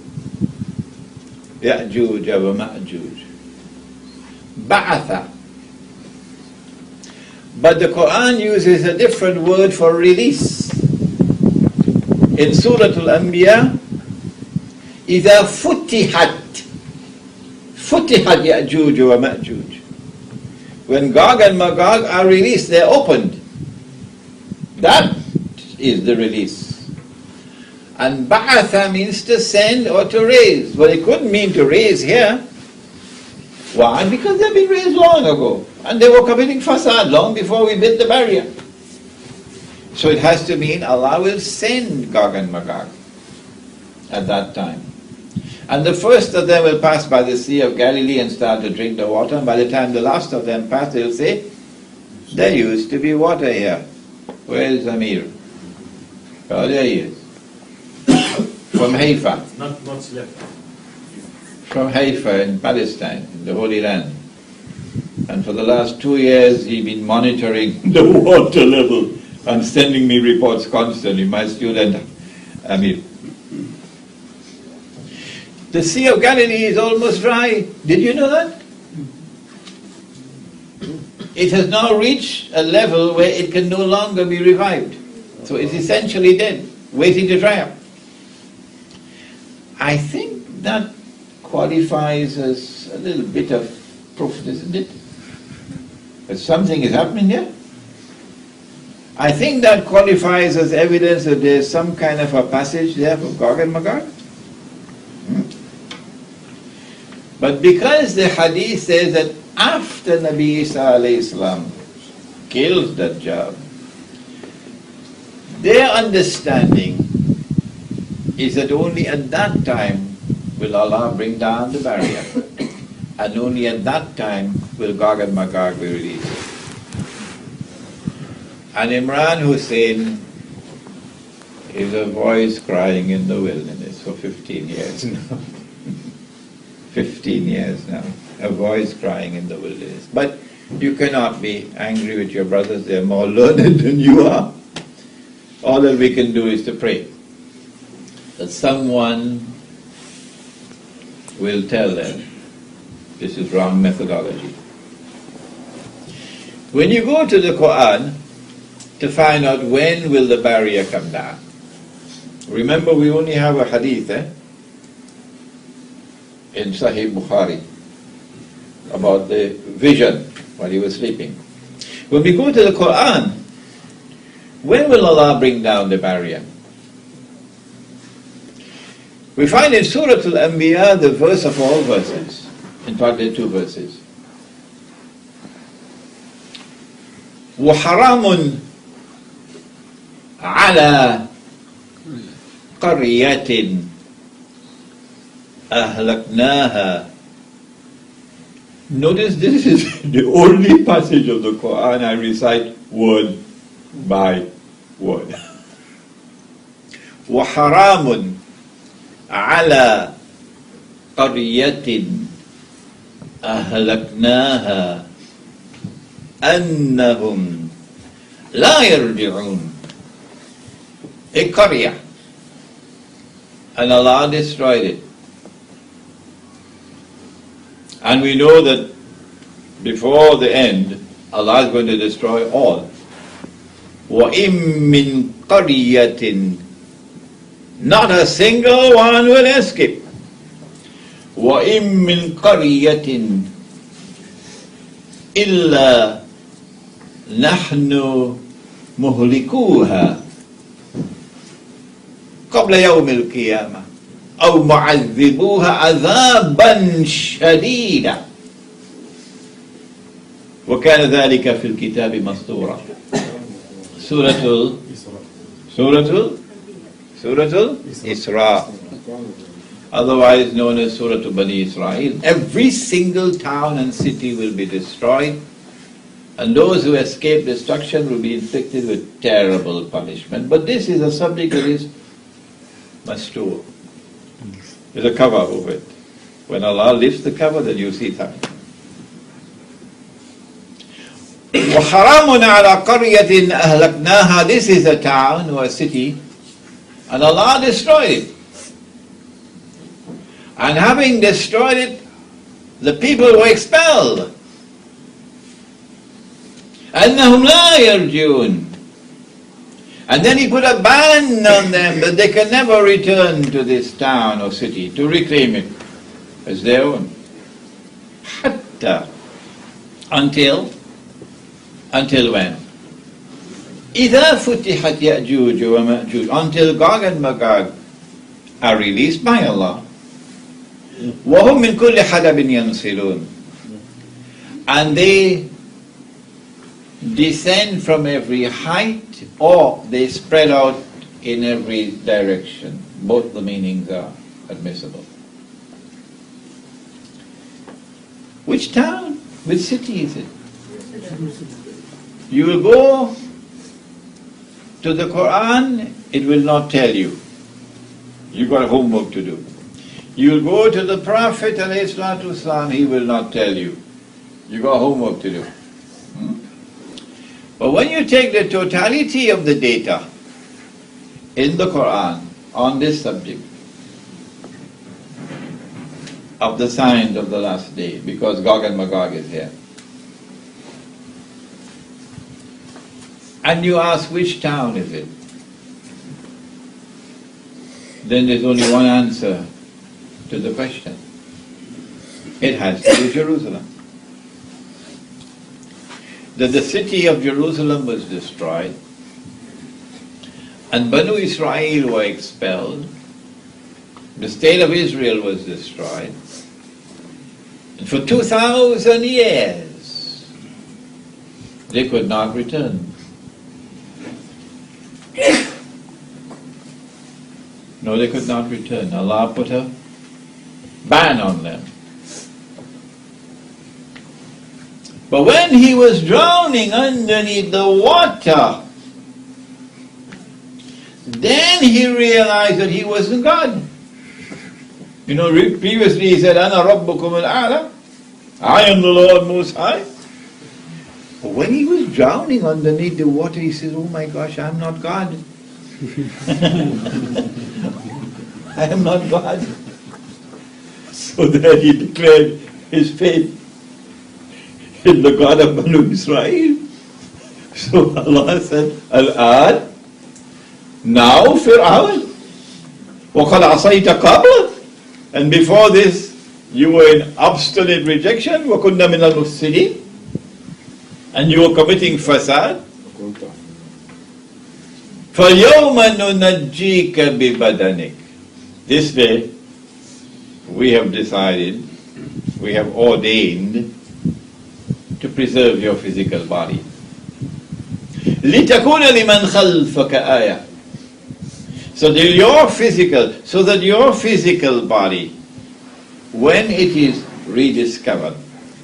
[SPEAKER 1] يأجوج ومأجوج. بعث. But the Quran uses a different word for release. In Surah Al-Anbiya, إذا فتحت يأجوج ومأجوج. When Gog and Magog are released, they're opened. That is the release. And ba'atha means to send or to raise. Well, it couldn't mean to raise here. Why? Because they've been raised long ago. And they were committing fasad long before we built the barrier. So it has to mean Allah will send Gog and Magog at that time. And the first of them will pass by the Sea of Galilee and start to drink the water. And by the time the last of them pass, they'll say, there used to be water here. Where is Amir? Oh, there he is. From Haifa.
[SPEAKER 2] Not much left.
[SPEAKER 1] From Haifa in Palestine, in the Holy Land. And for the last 2 years, he's been monitoring the water level and sending me reports constantly. My student, Amir. The Sea of Galilee is almost dry. Did you know that? It has now reached a level where it can no longer be revived. So it's essentially dead, waiting to dry up. I think that qualifies as a little bit of proof, isn't it? That something is happening here. I think that qualifies as evidence that there's some kind of a passage there for Gog and Magog. But because the hadith says that after Nabi Isa alayhi salam kills Dajjal, their understanding is that only at that time will Allah bring down the barrier, and only at that time will Gog and Magog be released. And Imran Hussein is a voice crying in the wilderness for 15 years now. 15 years now, a voice crying in the wilderness. But you cannot be angry with your brothers, they're more learned than you are. All that we can do is to pray that someone will tell them this is wrong methodology. When you go to the Quran to find out when will the barrier come down, remember we only have a hadith in Sahih Bukhari about the vision while he was sleeping. When we go to the Quran, when will Allah bring down the barrier? We find in Surah Al-Anbiya the verse of all verses. In fact, there are 2 verses. وَحَرَامٌ عَلَى قَرْيَةٍ أهلكناها. Notice this is the only passage of the Quran I recite word by word. وحرام على قرية أهلكناها أنهم لا يرجعون. A qaryah, and Allah destroyed it. And we know that before the end, Allah is going to destroy all. وَإِن مِّن قَرْيَةٍ, not a single one will escape. وَإِن مِّن قَرْيَةٍ إِلَّا نَحْنُ مُهْلِكُوهَا قَبْلَ يَوْمِ الْقِيَامَةِ أو معذبوها عذابا شديدا وكان ذلك في الكتاب مسطورا. سورة Isra, otherwise known as Surah Bani Israel. Every single town and city will be destroyed, and those who escape destruction will be inflicted with terrible punishment. But this is a subject that is mastur. There's a cover over it. When Allah lifts the cover, then you see something. وَحَرَامٌ عَلَى قَرْيَةٍ أَهْلَكْنَاهَا. This is a town or a city, and Allah destroyed it. And having destroyed it, the people were expelled. أنهم لا يرجعون. And then he put a ban on them that they can never return to this town or city to reclaim it as their own. حتى, until when? إذا فتحت يأجوج ومأجوج, until Gog and Magog are released by Allah. وهم من كل حدب ينسلون, and they descend from every height, or they spread out in every direction. Both the meanings are admissible. Which town? Which city is it? You will go to the Quran, it will not tell you. You've got homework to do. You will go to the Prophet ﷺ, he will not tell you. You've got homework to do. But when you take the totality of the data in the Quran on this subject of the signs of the last day, because Gog and Magog is here, and you ask which town is it, then there's only one answer to the question. It has to be Jerusalem. That the city of Jerusalem was destroyed, and Banu Israel were expelled, the state of Israel was destroyed, and for 2,000 years they could not return. No, they could not return. Allah put a ban on them. But when he was drowning underneath the water, then he realized that he wasn't God. You know, previously he said, Ana Rabbukum al-A'la, I am the Lord Most High. But when he was drowning underneath the water, he said, oh my gosh, I'm not God. I am not God. So then he declared his faith in the God of Banu Israel. So Allah said, Al-an, now Fir'aun, وَقَدْ عَصَيْتَ قَبْلَ, and before this you were in obstinate rejection, وَكُنَّ مِنَ الْمُفْسِدِينَ, and you were committing fasad. فَالْيَوْمَ نُنَجِّيكَ بِبَدَنِكَ. This day we have decided, we have ordained to preserve your physical body. لِتَكُونَ لِمَنْ خَلْفَكَ آيَةً. So that your physical body, when it is rediscovered,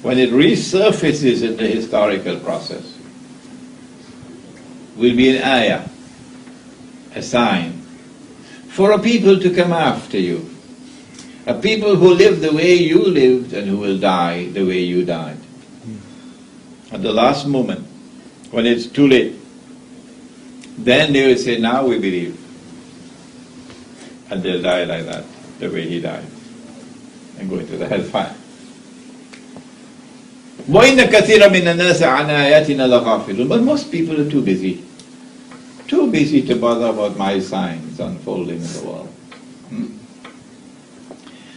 [SPEAKER 1] when it resurfaces in the historical process, will be an ayah, a sign, for a people to come after you. A people who live the way you lived and who will die the way you died. At the last moment, when it's too late, then they will say, now we believe. And they'll die like that, the way he died, and go into the hellfire. وَإِنَّ كَثِيرًا مِنَ النَّاسِ عَنْ آيَاتِنَا لَغَافِلُونَ. But most people are too busy to bother about my signs unfolding in the world.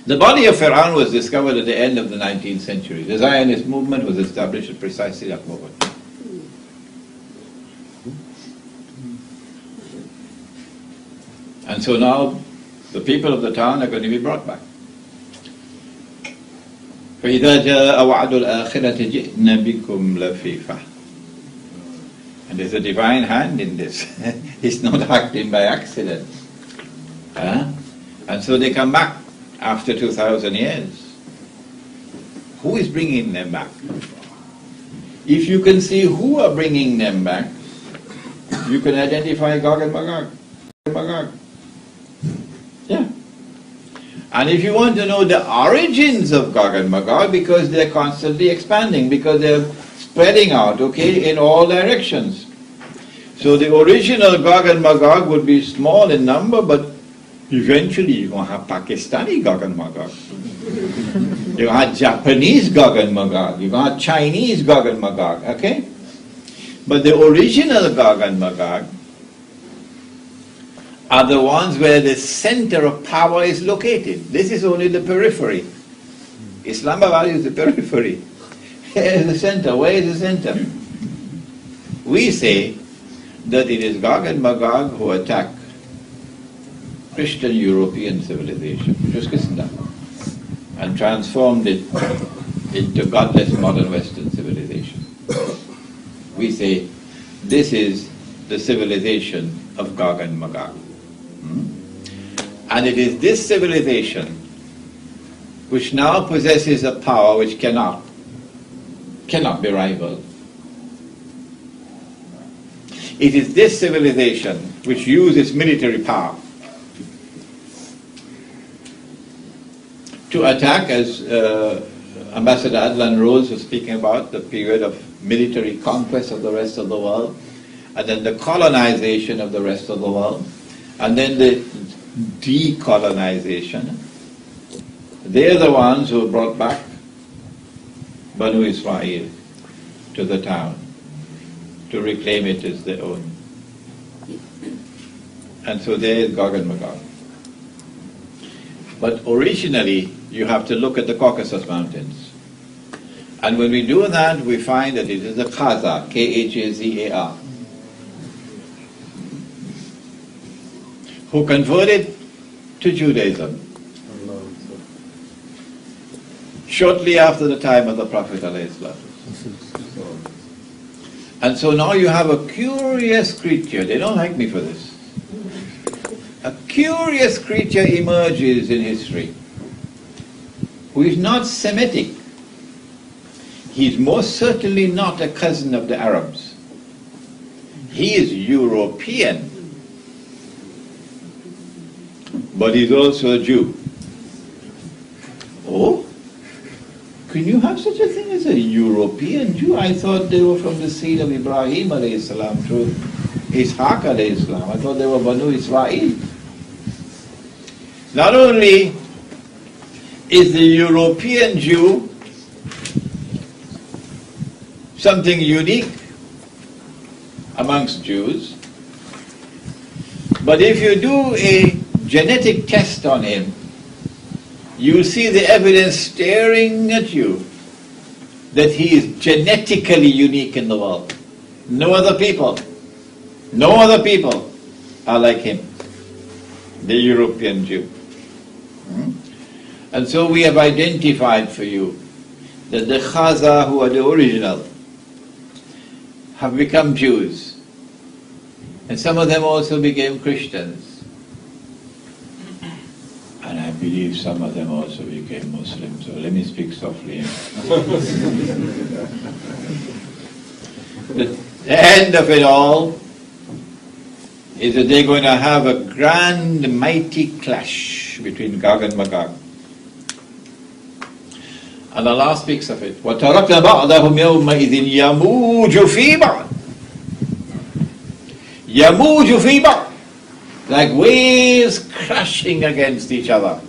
[SPEAKER 1] The body of Fir'aun was discovered at the end of the 19th century. The Zionist movement was established at precisely that moment. And so now the people of the town are going to be brought back. فَإِذَا جَاءَ وَعْدُ الْآخِرَةِ جِئْنَا بِكُمْ لَفِيفَةً. And there's a divine hand in this. It's not acting by accident. And so they come back after 2,000 years. Who is bringing them back? If you can see who are bringing them back, you can identify Gog and Magog. Yeah. And if you want to know the origins of Gog and Magog, because they're constantly expanding, because they're spreading out, okay, in all directions. So the original Gog and Magog would be small in number, but Eventually you're going to have Pakistani Gog and Magog. You're going to have Japanese Gog and Magog. You're going to have Chinese Gog and Magog, okay? But the original Gog and Magog are the ones where the center of power is located. This is only the periphery. Islamabad is the periphery. Here is the center. Where is the center? We say that it is Gog and Magog who attack Christian European civilization, which was Christendom, and transformed it into godless modern Western civilization. We say this is the civilization of Gog and Magog. And it is this civilization which now possesses a power which cannot be rivaled. It is this civilization which uses military power to attack, as Ambassador Adlan Rose was speaking about, the period of military conquest of the rest of the world, and then the colonization of the rest of the world, and then the decolonization. They are the ones who brought back Banu Israel to the town to reclaim it as their own. And so there is Gog and Magog. But originally, you have to look at the Caucasus Mountains. And when we do that, we find that it is the Khazar, K-H-A-Z-A-R, who converted to Judaism shortly after the time of the Prophet ﷺ. And so now you have a curious creature. They don't like me for this. A curious creature emerges in history who is not Semitic. He's most certainly not a cousin of the Arabs. He is European, but he's also a Jew. Oh? Can you have such a thing as a European Jew? I thought they were from the seed of Ibrahim alayhi salam through Ishaq alayhi salam. I thought they were Banu Israel. Not only is the European Jew something unique amongst Jews, but if you do a genetic test on him, you see the evidence staring at you that he is genetically unique in the world. No other people are like him, the European Jew. And so we have identified for you that the Khazar, who are the original, have become Jews. And some of them also became Christians. And I believe some of them also became Muslims. So let me speak softly. The end of it all is that they're going to have a grand, mighty clash between Gog and Magog. And Allah speaks of it. وَتَرَكْنَا بَعْضَهُمْ يَوْمَئِذٍ يَمُوجُ فِي بَعْضٍ. يَمُوجُ فِي بَعْضٍ. Like waves crashing against each other.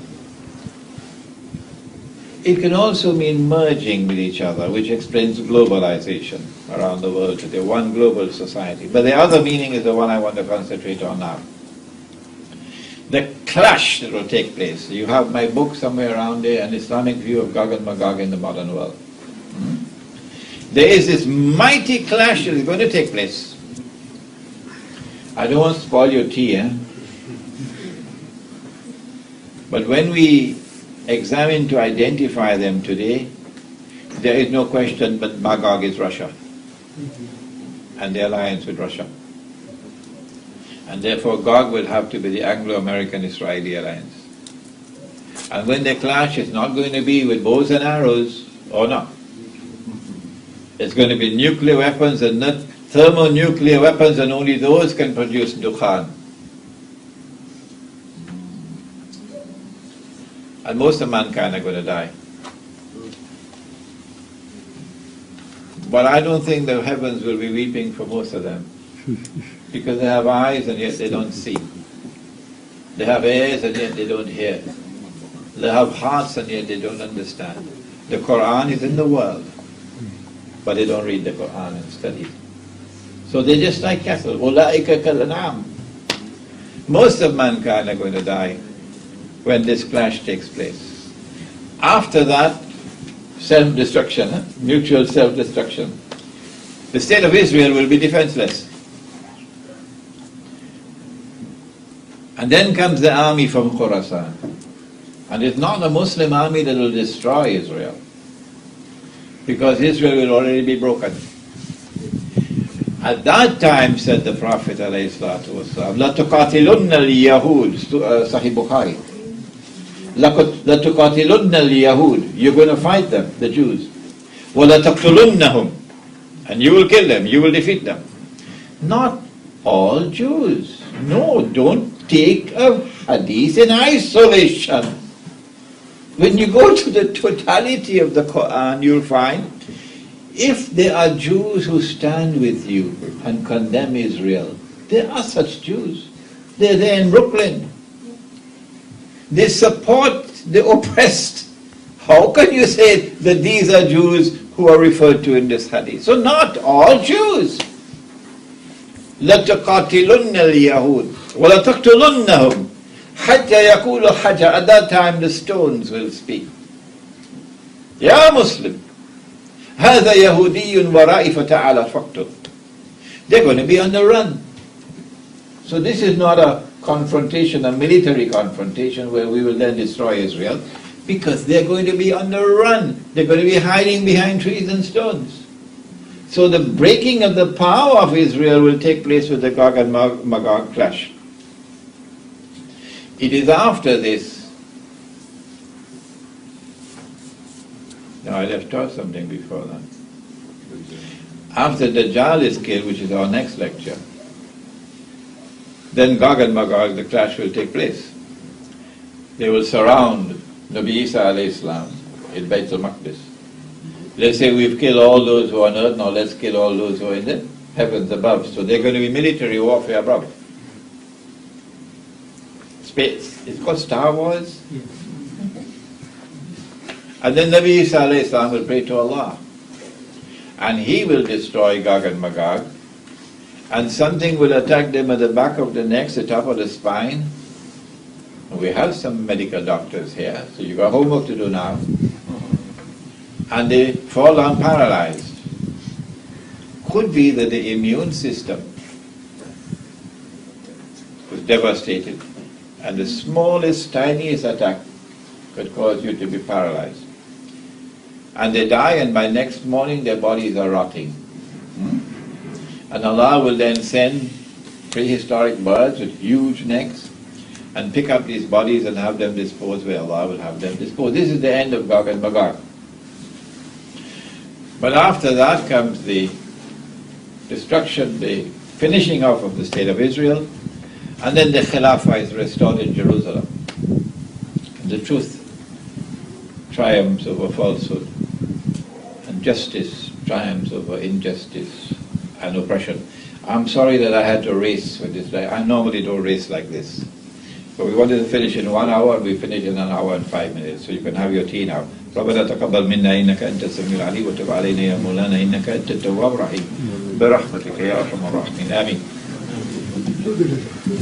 [SPEAKER 1] It can also mean merging with each other, which explains globalization around the world today, one global society. But the other meaning is the one I want to concentrate on now. The clash that will take place. You have my book somewhere around there, An Islamic View of Gog and Magog in the Modern World. There is this mighty clash that is going to take place. I don't want to spoil your tea, but when we examine to identify them today, there is no question but Magog is Russia and the alliance with Russia. And therefore Gog will have to be the Anglo-American-Israeli alliance. And when they clash, it's not going to be with bows and arrows, or not. It's going to be nuclear weapons and not thermonuclear weapons, and only those can produce dukhan. And most of mankind are going to die. But I don't think the heavens will be weeping for most of them, because they have eyes and yet they don't see. They have ears and yet they don't hear. They have hearts and yet they don't understand. The Quran is in the world, but they don't read the Quran and study it. So they're just like cattle. أُولَٰئِكَ كَالْأَنْعَامِ. Most of mankind are going to die when this clash takes place. After that, self-destruction, mutual self-destruction. The state of Israel will be defenseless. And then comes the army from Khurasan. And it's not a Muslim army that will destroy Israel, because Israel will already be broken. At that time, said the Prophet ﷺ, لَتُقَاتِلُنَّ الْيَهُودِ, Sahih Bukhari. لَتُقَاتِلُنَّ الْيَهُودِ, you're going to fight them, the Jews. وَلَتَقْتُلُنَّهُمْ, and you will kill them, you will defeat them. Not all Jews. No, don't take a hadith in isolation. When you go to the totality of the Quran, you'll find if there are Jews who stand with you and condemn Israel, there are such Jews. They're there in Brooklyn. They support the oppressed. How can you say that these are Jews who are referred to in this hadith? So not all Jews. لَتُقَاتِلُنَّ الْيَهُودِ وَلَتَقْتُلُنَّهُمْ حَتَّى يَقُولُ الْحَجَرُ. At that time the stones will speak. Ya Muslim, هَذَا يَهُودِيٌّ وَرَائِ فَتَعَالَ فَقْتُلْ. They're going to be on the run. So this is not a confrontation, a military confrontation where we will then destroy Israel, because they're going to be on the run. They're going to be hiding behind trees and stones. So the breaking of the power of Israel will take place with the Gog and Magog clash. It is after this. Now I left out something before that. After Dajjal is killed, which is our next lecture, then Gog and Magog, the clash will take place. They will surround Nabi Isa alayhi salam in Bayt al-Maqdis. Let's say we've killed all those who are on earth, now let's kill all those who are in the heavens above. So they're going to be military warfare above. Space. It's called Star Wars. And then Nabi Isa alayhi salam will pray to Allah. And he will destroy Gog and Magog. And something will attack them at the back of the neck, the top of the spine. And we have some medical doctors here, so you got homework to do now. And they fall down paralyzed. Could be that the immune system was devastated, and the smallest, tiniest attack could cause you to be paralyzed. And they die, and by next morning their bodies are rotting. And Allah will then send prehistoric birds with huge necks and pick up these bodies and have them disposed where Allah will have them disposed. This is the end of Gog and Magog. But after that comes the destruction, the finishing off of the state of Israel, and then the Khilafah is restored in Jerusalem. And the truth triumphs over falsehood, and justice triumphs over injustice and oppression. I'm sorry that I had to race with this. I normally don't race like this. But we wanted to finish in 1 hour, and we finished in 1 hour and 5 minutes. So you can have your tea now. ربنا تقبل منا إنك أنت السميع العليم وتب علينا يا مولانا إنك أنت التواب الرحيم برحمتك يا أرحم الراحمين آمين.